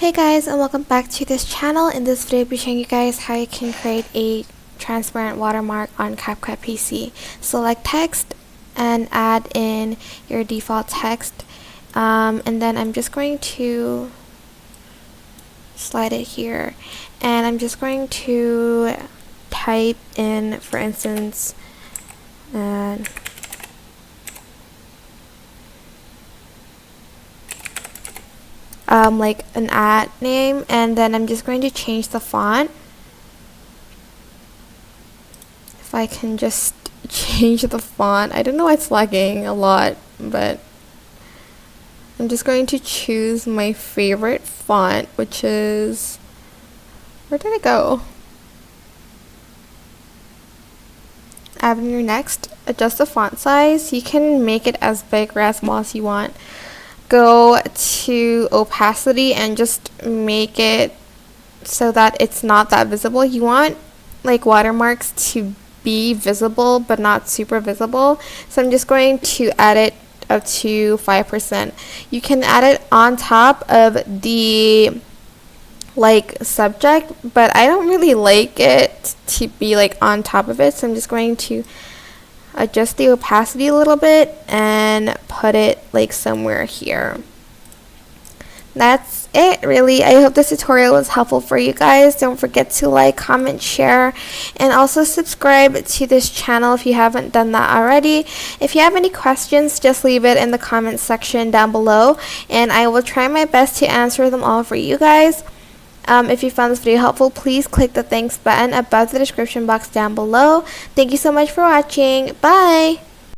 Hey guys, and welcome back to this channel. In this video I'll be showing you guys how you can create a transparent watermark on CapCut PC. Select text and add in your default text, and then I'm just going to slide it here, and I'm just going to type in, for instance, like an ad name, and then I'm just going to change the font. If I can just change the font, I don't know why it's lagging a lot, but I'm just going to choose my favorite font, which is, where did it go? Avenue. Next, adjust the font size. You can make it as big or as small as you want. Go to opacity and just make it so that it's not that visible. You want like watermarks to be visible but not super visible, so I'm just going to add it up to 5%. You can add it on top of the subject, but I don't really like it to be like on top of it, so I'm just going to adjust the opacity a little bit and put it like somewhere here. That's it, really. I hope this tutorial was helpful for you guys. Don't forget to like, comment, share, and also subscribe to this channel if you haven't done that already. If you have any questions, just leave it in the comment section down below, and I will try my best to answer them all for you guys. If you found this video helpful, please click the thanks button above the description box down below. Thank you so much for watching. Bye!